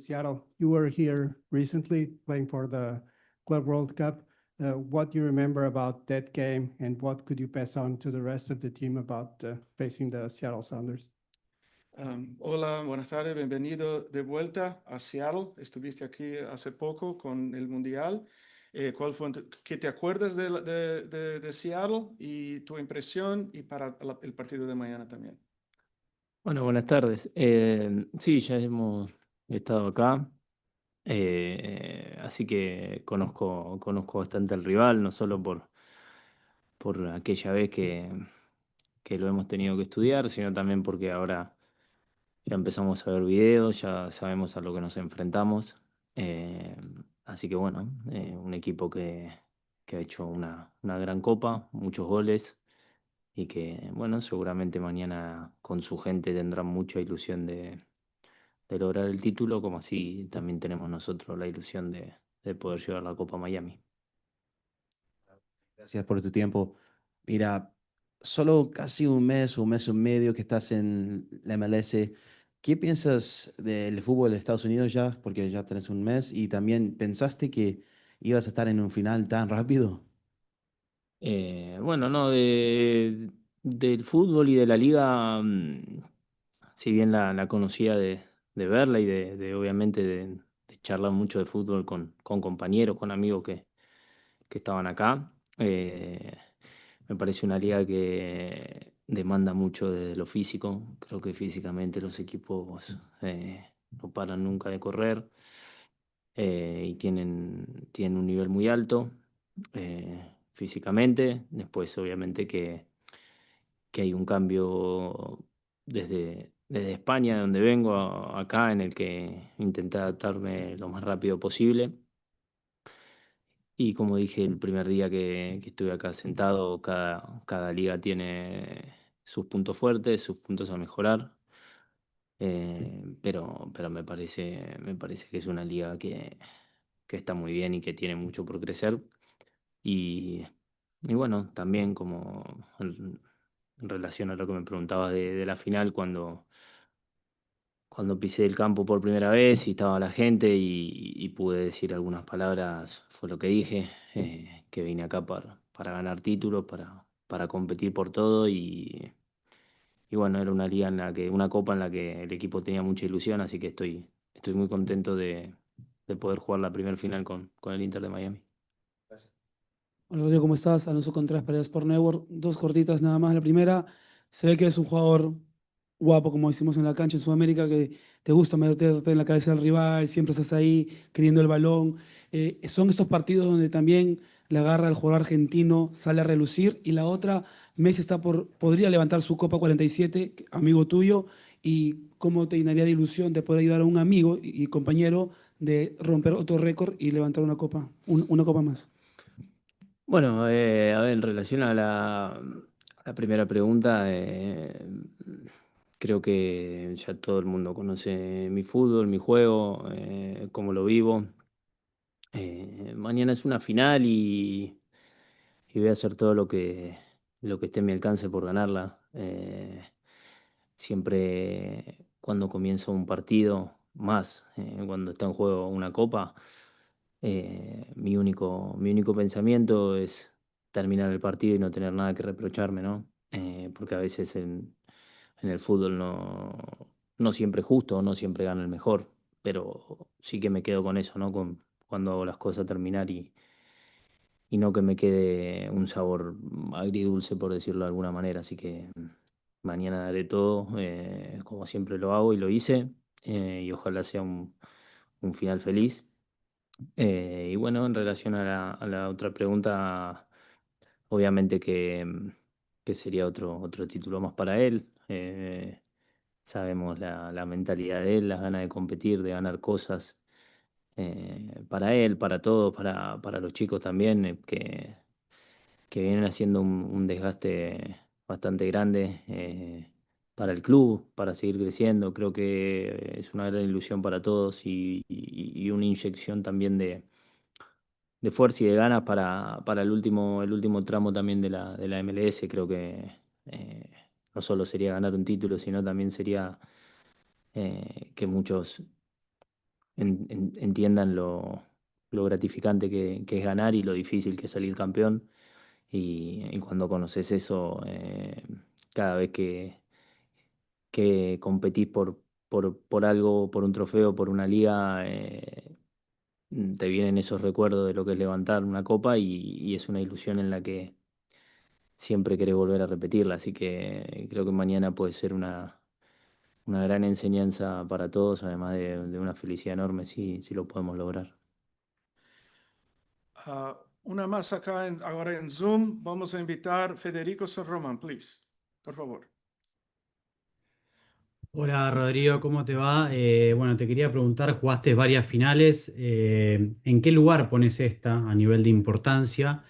Seattle. You were here recently playing for the Club World Cup. What do you remember about that game, and what could you pass on to the rest of the team about facing the Seattle Sounders? Hola, buenas tardes, bienvenido de vuelta a Seattle. Estuviste aquí hace poco con el Mundial. ¿Qué te acuerdas de Seattle y tu impresión y para el partido de mañana también? Bueno, buenas tardes. Sí, ya hemos estado acá, así que conozco bastante al rival, no solo por aquella vez que lo hemos tenido que estudiar, sino también porque ahora ya empezamos a ver videos, ya sabemos a lo que nos enfrentamos. Eh, Así que bueno, un equipo que ha hecho una gran copa, muchos goles y que bueno, seguramente mañana con su gente tendrán mucha ilusión de lograr el título, como así también tenemos nosotros la ilusión de poder llevar la Copa a Miami. Gracias por tu tiempo. Mira, solo casi un mes y medio que estás en la MLS. ¿Qué piensas del fútbol de Estados Unidos ya? Porque ya tenés un mes y también pensaste que ibas a estar en un final tan rápido. Bueno, no, del fútbol y de la liga, si bien la conocía de verla y de obviamente de charlar mucho de fútbol con compañeros, con amigos que estaban acá. Me parece una liga que demanda mucho de lo físico. Creo que físicamente los equipos no paran nunca de correr y tienen un nivel muy alto físicamente. Después, obviamente, que hay un cambio desde España, de donde vengo, acá, en el que intenté adaptarme lo más rápido posible. Y como dije el primer día que estuve acá sentado, cada liga tiene sus puntos fuertes, sus puntos a mejorar. Pero me parece que es una liga que está muy bien y que tiene mucho por crecer. Y, y bueno, también como en relación a lo que me preguntabas de la final, cuando pisé el campo por primera vez y estaba la gente y pude decir algunas palabras, fue lo que dije, que vine acá para ganar títulos, para competir por todo y bueno, era una liga una copa en la que el equipo tenía mucha ilusión, así que estoy muy contento de poder jugar la primera final con el Inter de Miami. Hola Rodrigo, ¿cómo estás? Alonso Contreras para Sport Network. Dos cortitas nada más. La primera, se ve que eres un jugador guapo, como decimos en la cancha en Sudamérica, que te gusta meterte en la cabeza del rival, siempre estás ahí queriendo el balón. Son estos partidos donde también la garra del jugador argentino sale a relucir. Y la otra, Messi podría levantar su Copa 47, amigo tuyo, y cómo te llenaría de ilusión de poder ayudar a un amigo y compañero de romper otro récord y levantar una copa, una copa más. Bueno, a ver, en relación a la primera pregunta, creo que ya todo el mundo conoce mi fútbol, mi juego, cómo lo vivo. Mañana es una final y voy a hacer todo lo que esté en mi alcance por ganarla. Siempre cuando comienzo un partido, más cuando está en juego una copa, mi único pensamiento es terminar el partido y no tener nada que reprocharme, ¿no? Porque a veces en el fútbol no siempre es justo, no siempre gana el mejor, pero sí que me quedo con eso, ¿no? Cuando hago las cosas terminar y no que me quede un sabor agridulce, por decirlo de alguna manera. Así que mañana daré todo, como siempre lo hago y lo hice, y ojalá sea un final feliz. Y bueno, en relación a la otra pregunta, obviamente que sería otro título más para él. Sabemos la mentalidad de él, las ganas de competir, de ganar cosas, para él, para todos, para los chicos también, que vienen haciendo un desgaste bastante grande para el club, para seguir creciendo. Creo que es una gran ilusión para todos y una inyección también de fuerza y de ganas para el último tramo también de la MLS. Creo que eh, no solo sería ganar un título, sino también sería que muchos entiendan lo gratificante que es ganar y lo difícil que es salir campeón. Y cuando conoces eso, cada vez que competís por algo, por un trofeo, por una liga, te vienen esos recuerdos de lo que es levantar una copa y es una ilusión en la que siempre querés volver a repetirla. Así que creo que mañana puede ser una gran enseñanza para todos, además de una felicidad enorme si lo podemos lograr. Una más acá ahora en Zoom. Vamos a invitar Federico San Román, please. Por favor. Hola Rodrigo, ¿cómo te va? Bueno, te quería preguntar, jugaste varias finales, ¿en qué lugar pones esta a nivel de importancia?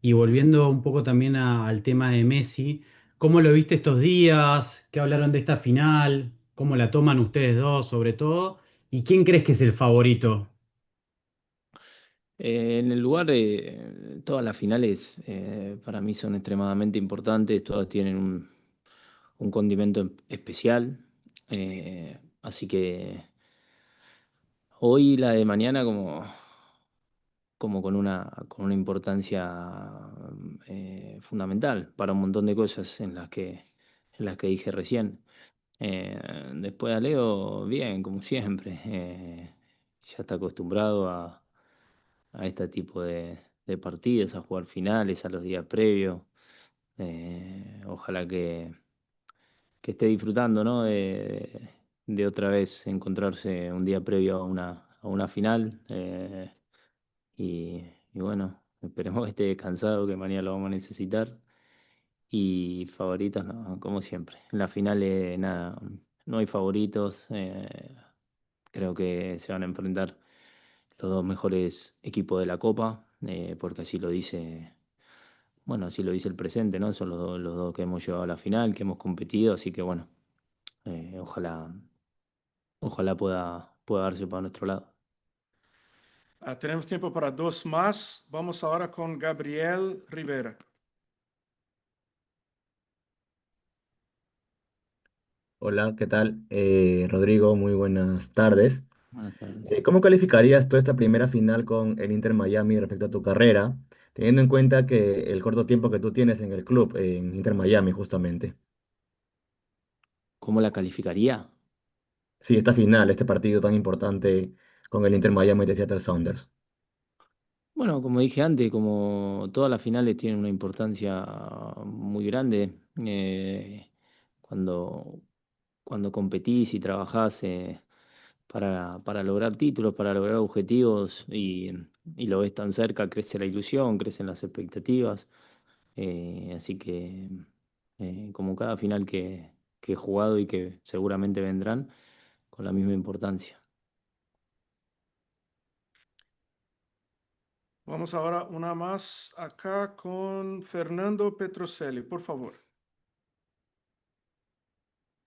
Y volviendo un poco también al tema de Messi, ¿cómo lo viste estos días? ¿Qué hablaron de esta final? ¿Cómo la toman ustedes dos sobre todo? ¿Y quién crees que es el favorito? En el lugar, todas las finales para mí son extremadamente importantes, todas tienen un condimento especial, así que hoy la de mañana como con una importancia fundamental para un montón de cosas en las que dije recién. Después a Leo, bien, como siempre, ya está acostumbrado a este tipo de partidos, a jugar finales, a los días previos. Ojalá que esté disfrutando, ¿no? De otra vez encontrarse un día previo a una final. Y bueno, esperemos que esté descansado, que mañana lo vamos a necesitar. Y favoritos, no, como siempre. En las finales, nada, no hay favoritos. Creo que se van a enfrentar los dos mejores equipos de la Copa, porque así lo dice, bueno, así lo dice el presente, ¿no? Son los dos que hemos llevado a la final, que hemos competido, así que bueno, ojalá pueda darse para nuestro lado. Tenemos tiempo para dos más. Vamos ahora con Gabriel Rivera. Hola, ¿qué tal? Rodrigo, muy buenas tardes. Buenas tardes. ¿Cómo calificarías tú esta primera final con el Inter Miami respecto a tu carrera, teniendo en cuenta que el corto tiempo que tú tienes en el club, en Inter Miami, justamente? ¿Cómo la calificaría? Sí, esta final, este partido tan importante con el Inter Miami de Seattle Sounders. Bueno, como dije antes, como todas las finales tienen una importancia muy grande, cuando, cuando competís y trabajás para lograr títulos, para lograr objetivos y lo ves tan cerca, crece la ilusión, crecen las expectativas. Así que, como cada final que he jugado y que seguramente vendrán, con la misma importancia. Vamos ahora una más acá con Fernando Petroselli, por favor.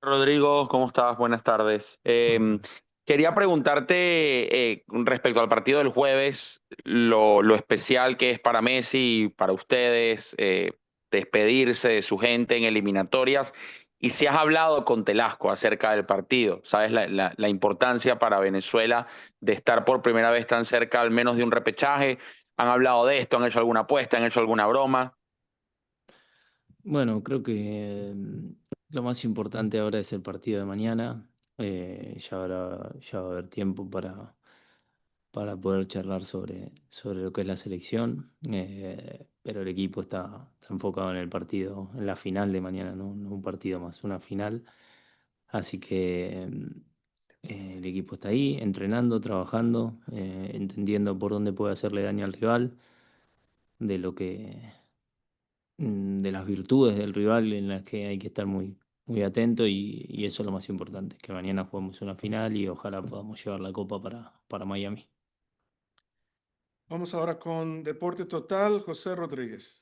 Rodrigo, ¿cómo estás? Buenas tardes. Quería preguntarte respecto al partido del jueves, lo especial que es para Messi y para ustedes despedirse de su gente en eliminatorias y si has hablado con Telasco acerca del partido, ¿sabes la importancia para Venezuela de estar por primera vez tan cerca al menos de un repechaje? ¿Han hablado de esto? ¿Han hecho alguna apuesta? ¿Han hecho alguna broma? Bueno, creo que lo más importante ahora es el partido de mañana. Ya va a haber tiempo para poder charlar sobre lo que es la selección. Pero el equipo está enfocado en el partido, en la final de mañana, no un partido más, una final. Así que el equipo está ahí, entrenando, trabajando, entendiendo por dónde puede hacerle daño al rival, de lo que de las virtudes del rival en las que hay que estar muy atento y eso es lo más importante, que mañana juguemos una final y ojalá podamos llevar la copa para Miami. Vamos ahora con Deporte Total, José Rodríguez.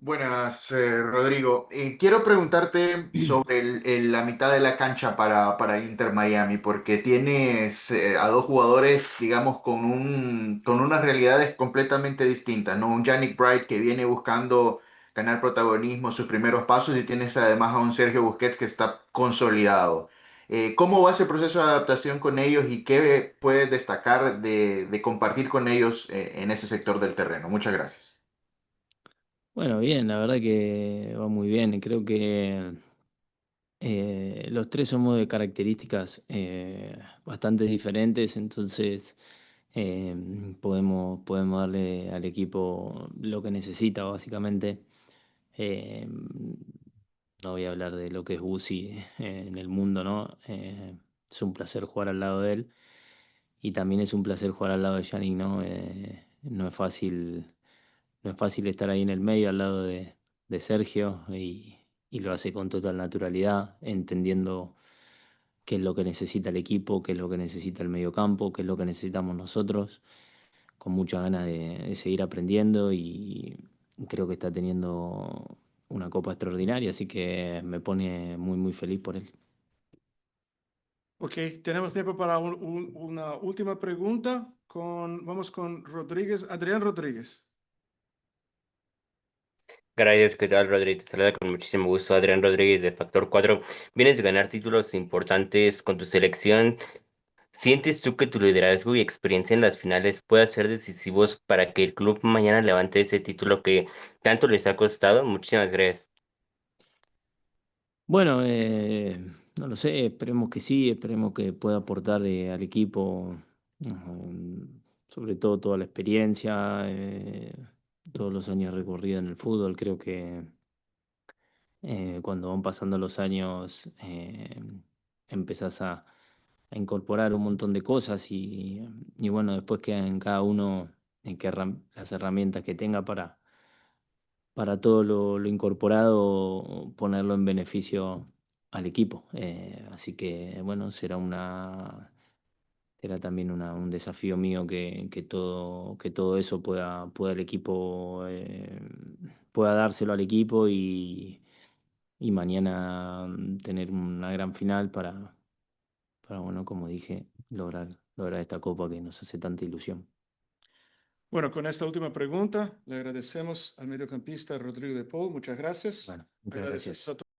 Buenas, Rodrigo. Quiero preguntarte sobre la mitad de la cancha para Inter Miami, porque tienes a dos jugadores, digamos, con unas realidades completamente distintas, ¿no? Un Yannick Bright que viene buscando ganar protagonismo, sus primeros pasos, y tienes además a un Sergio Busquets que está consolidado. ¿Cómo va ese proceso de adaptación con ellos y qué puedes destacar de compartir con ellos en ese sector del terreno? Muchas gracias. Bueno, bien, la verdad que va muy bien. Creo que los tres somos de características bastante diferentes, entonces podemos darle al equipo lo que necesita, básicamente. Eh, no voy a hablar de lo que es Busi en el mundo, ¿no? Es un placer jugar al lado de él y también es un placer jugar al lado de Yannick, ¿no? No es fácil estar ahí en el medio al lado de Sergio y lo hace con total naturalidad, entendiendo qué es lo que necesita el equipo, qué es lo que necesita el mediocampo, qué es lo que necesitamos nosotros, con mucha ganas de seguir aprendiendo y creo que está teniendo una copa extraordinaria, así que me pone muy, muy feliz por él. Ok, tenemos tiempo para una última pregunta. Vamos con Rodríguez, Adrián Rodríguez. Gracias, ¿qué tal, Rodríguez? Te saluda con muchísimo gusto Adrián Rodríguez de Factor 4. Vienes de ganar títulos importantes con tu selección. ¿Sientes tú que tu liderazgo y experiencia en las finales puedan ser decisivos para que el club mañana levante ese título que tanto les ha costado? Muchísimas gracias. Bueno, no lo sé, esperemos que sí, esperemos que pueda aportar al equipo, sobre todo toda la experiencia, todos los años recorridos en el fútbol. Creo que cuando van pasando los años empezás a incorporar un montón de cosas y bueno, después queda en cada uno en las herramientas que tenga para todo lo incorporado, ponerlo en beneficio al equipo. Así que bueno, será también un desafío mío que todo eso pueda el equipo, pueda dárselo al equipo y mañana tener una gran final para bueno, como dije, lograr esta copa que nos hace tanta ilusión. Bueno, con esta última pregunta, le agradecemos al mediocampista Rodrigo de Paul. Muchas gracias. Bueno, muchas Agradecemos gracias. a